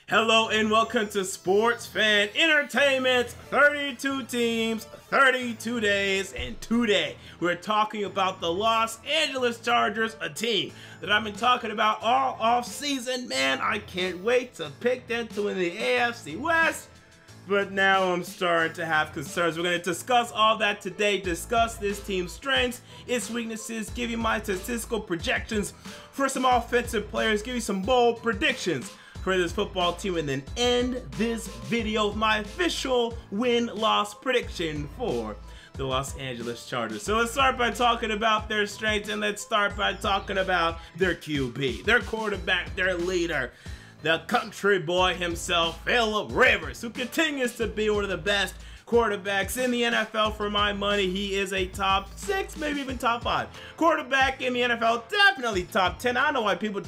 Hello and welcome to Sports Fan Entertainment. 32 teams, 32 days, and today we're talking about the Los Angeles Chargers, a team that I've been talking about all off season. Man, I can't wait to pick them to win the AFC West. But now I'm starting to have concerns. We're going to discuss all that today, discuss this team's strengths, its weaknesses, give you my statistical projections for some offensive players, give you some bold predictions for this football team, and then end this video with my official win-loss prediction for the Los Angeles Chargers. So let's start by talking about their strengths, and let's start by talking about their QB, their quarterback, their leader, the country boy himself, Philip Rivers, who continues to be one of the best quarterbacks in the NFL for my money. He is a top 6, maybe even top 5 quarterback in the NFL, definitely top 10. I don't know why people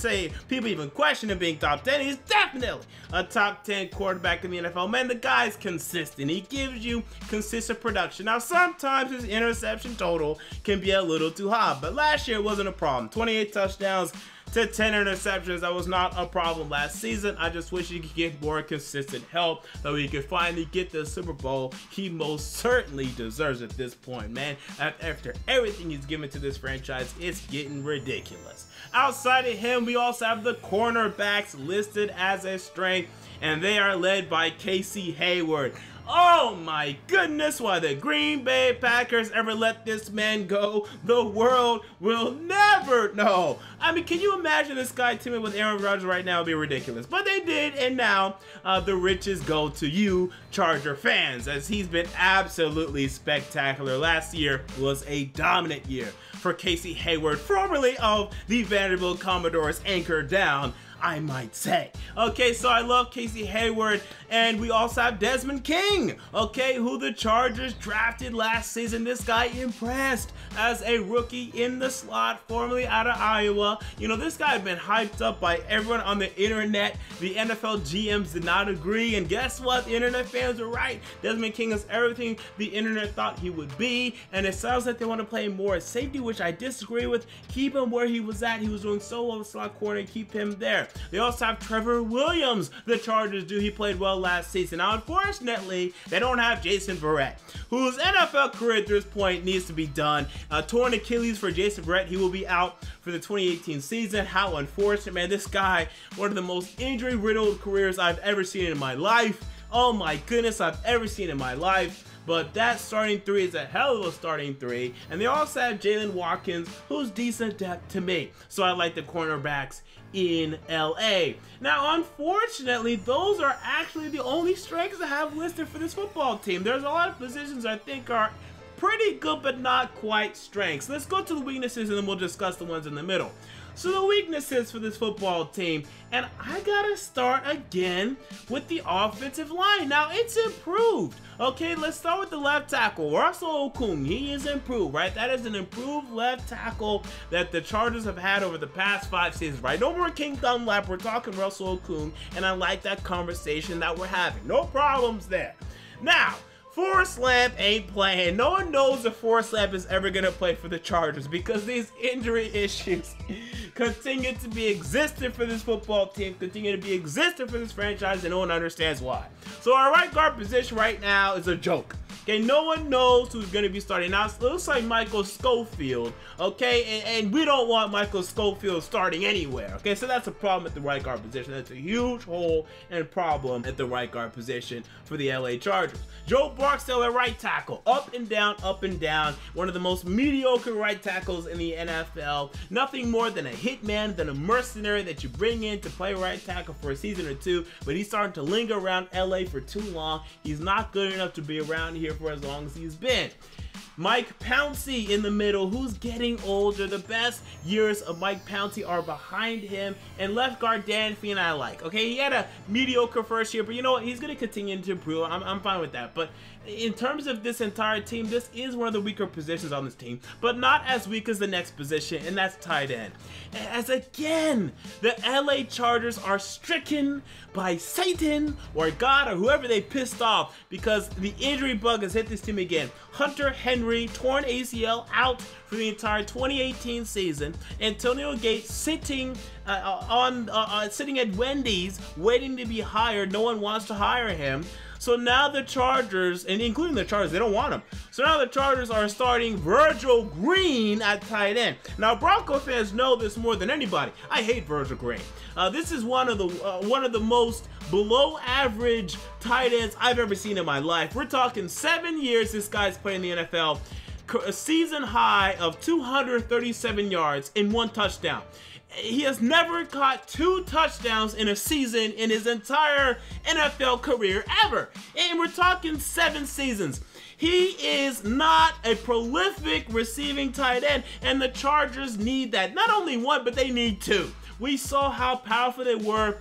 even question him being top 10. He's definitely a top 10 quarterback in the NFL. Man, the guy's consistent. He gives you consistent production. Now, sometimes his interception total can be a little too high, but last year it wasn't a problem. 28 touchdowns to 10 interceptions. That was not a problem last season. I just wish he could get more consistent help so he could finally get the Super Bowl he most certainly deserves at this point, man. After everything he's given to this franchise, it's getting ridiculous. Outside of him, we also have the cornerbacks listed as a strength, and they are led by Casey Hayward. Oh my goodness, why the Green Bay Packers ever let this man go, the world will never know. I mean, can you imagine this guy teaming with Aaron Rodgers right now? It would be ridiculous. But they did, and now the riches go to you, Charger fans, as he's been absolutely spectacular. Last year was a dominant year for Casey Hayward, formerly of the Vanderbilt Commodores, anchor down, I might say. Okay, so I love Casey Hayward, and we also have Desmond King, okay, who the Chargers drafted last season. This guy impressed as a rookie in the slot, formerly out of Iowa. You know, this guy had been hyped up by everyone on the internet. The NFL GMs did not agree, and guess what? The internet fans were right. Desmond King is everything the internet thought he would be, and it sounds like they want to play more at safety, which I disagree with. Keep him where he was at. He was doing so well in slot corner. Keep him there. They also have Trevor Williams, the Chargers do. He played well last season. Now, unfortunately, they don't have Jason Verrett, whose NFL career at this point needs to be done. Torn Achilles for Jason Verrett. He will be out for the 2018 season. How unfortunate, man. This guy, one of the most injury-riddled careers I've ever seen in my life. Oh my goodness, I've ever seen in my life. But that starting 3 is a hell of a starting 3. And they also have Jalen Watkins, who's decent depth to me. So I like the cornerbacks in LA. Now, unfortunately, those are actually the only strengths I have listed for this football team. There's a lot of positions I think are pretty good, but not quite strengths. Let's go to the weaknesses, and then we'll discuss the ones in the middle. So the weaknesses for this football team, and I gotta start again with the offensive line. Now, it's improved. Okay, let's start with the left tackle, Russell Okung. He is improved, right? That is an improved left tackle that the Chargers have had over the past 5 seasons, right? No more King Dunlap, we're talking Russell Okung, and I like that conversation that we're having. No problems there. Now, Forrest Lamp ain't playing. No one knows if Forrest Lamp is ever going to play for the Chargers because these injury issues continue to be existent for this football team, continue to be existent for this franchise, and no one understands why. So our right guard position right now is a joke. Okay, no one knows who's going to be starting. Now, it looks like Michael Schofield, okay? And we don't want Michael Schofield starting anywhere, okay? So that's a problem at the right guard position. That's a huge hole and problem at the right guard position for the LA Chargers. Joe Barksdale at right tackle. Up and down, up and down. One of the most mediocre right tackles in the NFL. Nothing more than a hitman, than a mercenary that you bring in to play right tackle for a season or 2, but he's starting to linger around LA for too long. He's not good enough to be around here for as long as he's been. Mike Pouncey in the middle, who's getting older. The best years of Mike Pouncey are behind him. And left guard Dan Fien I like. Okay, he had a mediocre first year, but you know what? He's going to continue to improve. I'm fine with that. But in terms of this entire team, this is one of the weaker positions on this team, but not as weak as the next position, and that's tight end. As again, the LA Chargers are stricken by Satan or God or whoever they pissed off because the injury bug has hit this team again. Hunter Henry, torn ACL, out for the entire 2018 season. Antonio Gates sitting sitting at Wendy's waiting to be hired. No one wants to hire him. So now the Chargers, and including the Chargers, they don't want him. So now the Chargers are starting Virgil Green at tight end. Now Bronco fans know this more than anybody. I hate Virgil Green. This is one of the most below average tight ends I've ever seen in my life. We're talking 7 years this guy's played in the NFL. A season high of 237 yards and 1 touchdown. He has never caught 2 touchdowns in a season in his entire NFL career ever. And we're talking 7 seasons. He is not a prolific receiving tight end, and the Chargers need that. Not only 1, but they need 2. We saw how powerful they were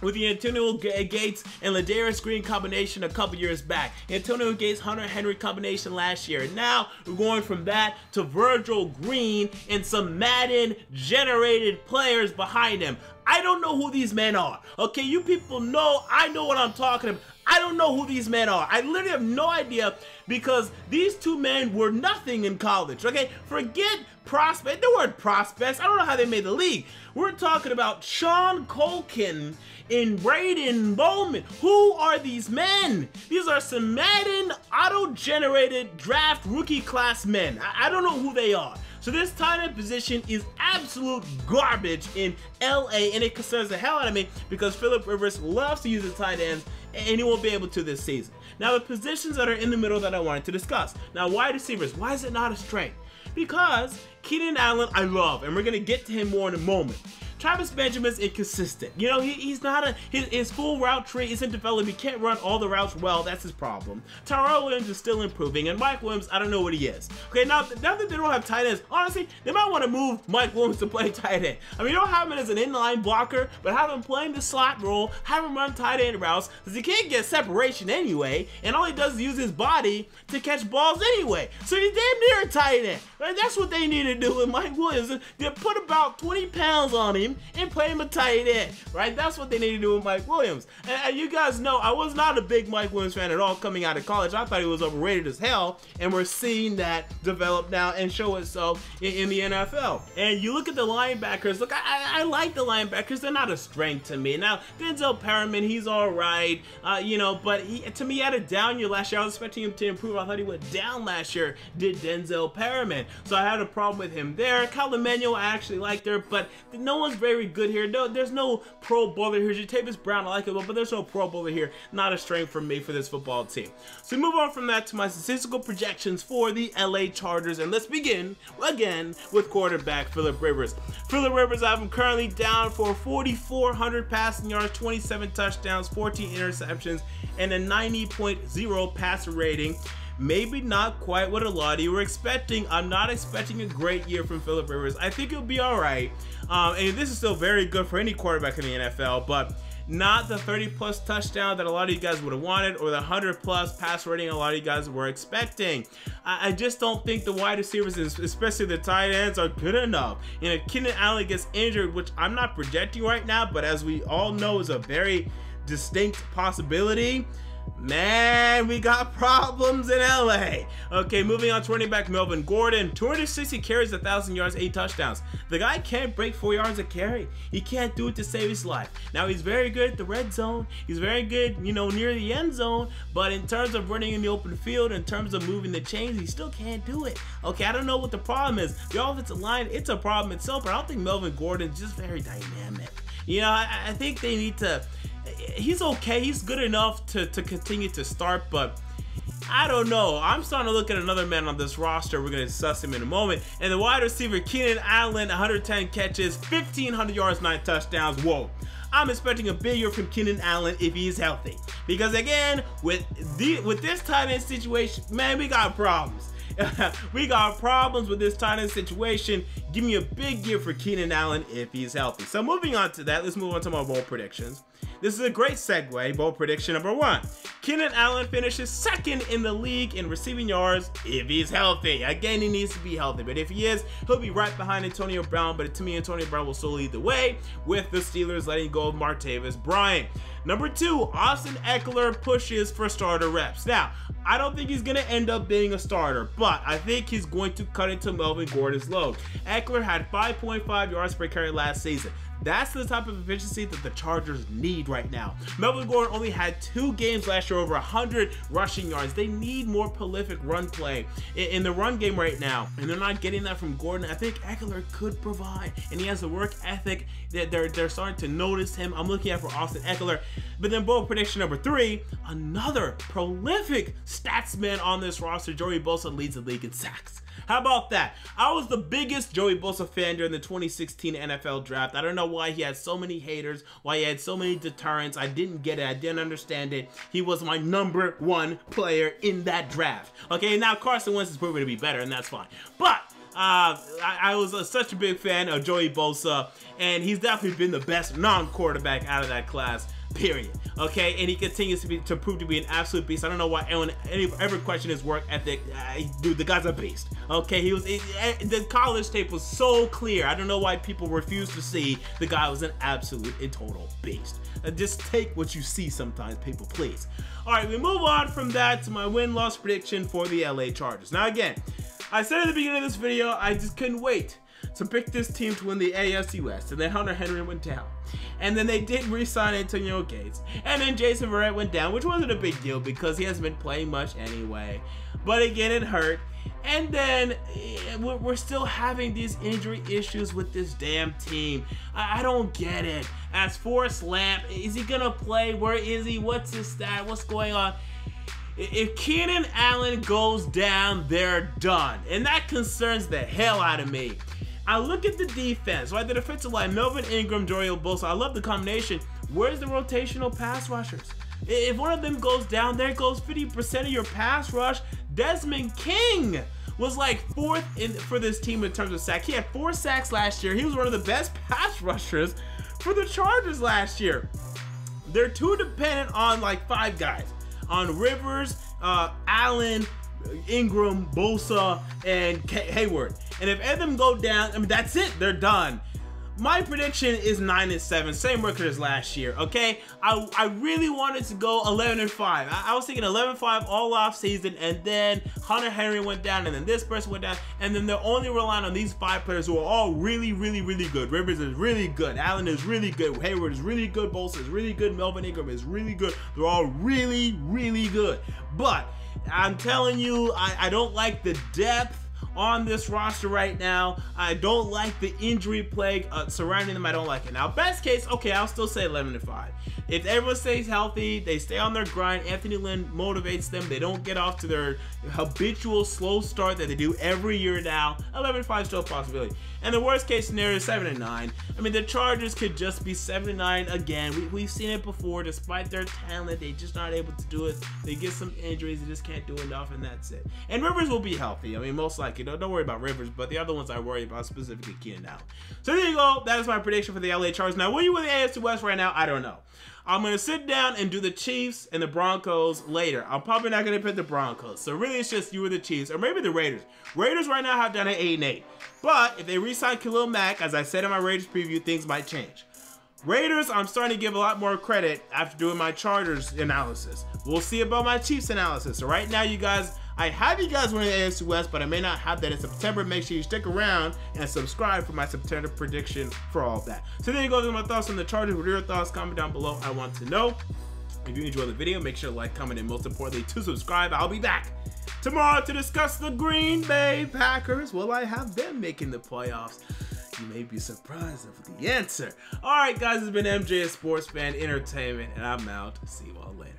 with the Antonio Gates and Ladarius Green combination a couple years back. Antonio Gates, Hunter Henry combination last year. Now we're going from that to Virgil Green and some Madden-generated players behind him. I don't know who these men are. Okay, you people know, I know what I'm talking about. I don't know who these men are. I literally have no idea because these 2 men were nothing in college, okay? Forget prospects. They weren't prospects. I don't know how they made the league. We're talking about Sean Culkin and Braden Bowman. Who are these men? These are some Madden auto-generated draft rookie class men. I don't know who they are. So this tight end position is absolute garbage in LA, and it concerns the hell out of me because Philip Rivers loves to use the tight ends, and he won't be able to this season. Now the positions that are in the middle that I wanted to discuss. Now wide receivers, why is it not a strength? Because Keenan Allen I love, and we're going to get to him more in a moment. Travis Benjamin's inconsistent. You know, he's not his full route tree isn't developed. He can't run all the routes well. That's his problem. Tyrell Williams is still improving, and Mike Williams, I don't know what he is. Okay, now that they don't have tight ends, honestly, they might want to move Mike Williams to play tight end. I mean, you don't have him as an inline blocker, but have him playing the slot role, have him run tight end routes, because he can't get separation anyway, and all he does is use his body to catch balls anyway. So he's damn near a tight end. Right? That's what they need to do with Mike Williams. They put about 20 pounds on him and play him a tight end, right? That's what they need to do with Mike Williams. And you guys know I was not a big Mike Williams fan at all coming out of college. I thought he was overrated as hell, and we're seeing that develop now and show itself in the NFL. And you look at the linebackers. Look, I like the linebackers. They're not a strength to me. Now, Denzel Perriman, he's all right, you know, but to me, he had a down year last year. I was expecting him to improve. I thought he went down last year, did Denzel Perriman. So I had a problem with him there. Kyle Emanuel, I actually like there, but no one's very good here. No, there's no Pro Bowler here. Jatavis Brown, I like it, but there's no Pro Bowler here. Not a strength for me for this football team. So we move on from that to my statistical projections for the LA Chargers, and let's begin again with quarterback Philip Rivers. Philip Rivers, I have him currently down for 4,400 passing yards, 27 touchdowns, 14 interceptions, and a 90.0 passer rating. Maybe not quite what a lot of you were expecting. I'm not expecting a great year from Philip Rivers. I think it'll be all right. And this is still very good for any quarterback in the NFL, but not the 30+ touchdown that a lot of you guys would have wanted or the 100+ pass rating a lot of you guys were expecting. I just don't think the wide receivers, especially the tight ends, are good enough. And if Keenan Allen gets injured, which I'm not projecting right now, but as we all know is a very distinct possibility, man, we got problems in LA. Okay, moving on to running back Melvin Gordon. 260 carries, 1,000 yards, 8 touchdowns. The guy can't break 4 yards a carry. He can't do it to save his life. Now, he's very good at the red zone. He's very good, you know, near the end zone. But in terms of running in the open field, in terms of moving the chains, he still can't do it. Okay, I don't know what the problem is. The offensive line, it's a problem itself, but I don't think Melvin Gordon's just very dynamic. You know, I think they need to... He's okay. He's good enough to continue to start, but I don't know. I'm starting to look at another man on this roster. We're going to discuss him in a moment. And the wide receiver, Keenan Allen, 110 catches, 1,500 yards, 9 touchdowns. Whoa. I'm expecting a big year from Keenan Allen if he's healthy. Because again, with this tight end situation, man, we got problems. We got problems with this tight end situation. Give me a big year for Keenan Allen if he's healthy. So moving on to that, let's move on to my bold predictions. This is a great segue. Bold prediction number 1. Keenan Allen finishes second in the league in receiving yards if he's healthy. Again, he needs to be healthy, but if he is, he'll be right behind Antonio Brown, but to me, Antonio Brown will still lead the way with the Steelers letting go of Martavis Bryant. Number 2, Austin Eckler pushes for starter reps. Now, I don't think he's going to end up being a starter, but I think he's going to cut into Melvin Gordon's load. Eckler had 5.5 yards per carry last season. That's the type of efficiency that the Chargers need right now. Melvin Gordon only had 2 games last year over 100 rushing yards. They need more prolific run play in the run game right now, and they're not getting that from Gordon. I think Eckler could provide, and he has the work ethic that they're starting to notice him. I'm looking at for Austin Eckler. But then bold prediction number 3, another prolific statsman on this roster, Joey Bosa, leads the league in sacks. How about that? I was the biggest Joey Bosa fan during the 2016 NFL draft. I don't know why he had so many haters, why he had so many deterrents. I didn't get it. I didn't understand it. He was my number 1 player in that draft. Okay, now Carson Wentz is proving to be better, and that's fine. But I was such a big fan of Joey Bosa, and he's definitely been the best non-quarterback out of that class, period. Okay, and he continues to prove to be an absolute beast. I don't know why anyone ever questioned his work ethic. Dude, the guy's a beast. Okay, the college tape was so clear. I don't know why people refuse to see the guy was an absolute and total beast. Just take what you see sometimes, people, please. All right, we move on from that to my win-loss prediction for the LA Chargers. Now, again, I said at the beginning of this video, I just couldn't wait to pick this team to win the AFC West, and then Hunter Henry went down, and then they did re-sign Antonio Gates, and then Jason Verrett went down, which wasn't a big deal because he hasn't been playing much anyway, but again, it hurt. And then we're still having these injury issues with this damn team. I don't get it. As Forrest Lamp, is he gonna play? Where is he? What's his stat? What's going on? If Keenan Allen goes down, they're done, and that concerns the hell out of me. I look at the defense, right? The defensive line, Melvin Ingram, Joey Bosa. I love the combination. Where's the rotational pass rushers? If one of them goes down, there goes 50% of your pass rush. Desmond King was like 4th for this team in terms of sacks. He had 4 sacks last year. He was one of the best pass rushers for the Chargers last year. They're too dependent on like 5 guys. On Rivers, Allen, Ingram, Bosa, and Hayward. And if any of them go down, I mean, that's it. They're done. My prediction is 9-7, same record as last year, okay? I really wanted to go 11-5. I was thinking 11-5 all off season, and then Hunter Henry went down, and then this person went down, and then they're only relying on these 5 players who are all really, really, really good. Rivers is really good. Allen is really good. Hayward is really good. Bosa is really good. Melvin Ingram is really good. They're all really, really good. But I'm telling you, I don't like the depth on this roster right now. I don't like the injury plague surrounding them. I don't like it. Now, best case, okay, I'll still say 11-5. If everyone stays healthy, they stay on their grind, Anthony Lynn motivates them, they don't get off to their habitual slow start that they do every year now, 11-5 is still a possibility. And the worst case scenario is 7-9. I mean, the Chargers could just be 7-9 again. We've seen it before. Despite their talent, they're just not able to do it. They get some injuries, they just can't do enough, and that's it. And Rivers will be healthy. I mean, most likely. Don't worry about Rivers, but the other ones I worry about, specifically Keenan Allen. So there you go. That is my prediction for the LA Chargers. Now, will you win the AFC West right now? I don't know. I'm going to sit down and do the Chiefs and the Broncos later. I'm probably not going to pick the Broncos. So really, it's just you or the Chiefs, or maybe the Raiders. Raiders right now have done an 8-8. But if they re-sign Khalil Mack, as I said in my Raiders preview, things might change. Raiders, I'm starting to give a lot more credit after doing my Chargers analysis. We'll see about my Chiefs analysis. So right now, you guys, I have you guys winning the AFC West, but I may not have that in September. Make sure you stick around and subscribe for my September prediction for all of that. So there you go. Those are my thoughts on the Chargers. What are your thoughts? Comment down below. I want to know. If you enjoyed the video, make sure to like, comment, and most importantly, to subscribe. I'll be back tomorrow to discuss the Green Bay Packers. Will I have them making the playoffs? You may be surprised with the answer. All right, guys, it's been MJ, Sports Fan Entertainment, and I'm out. See you all later.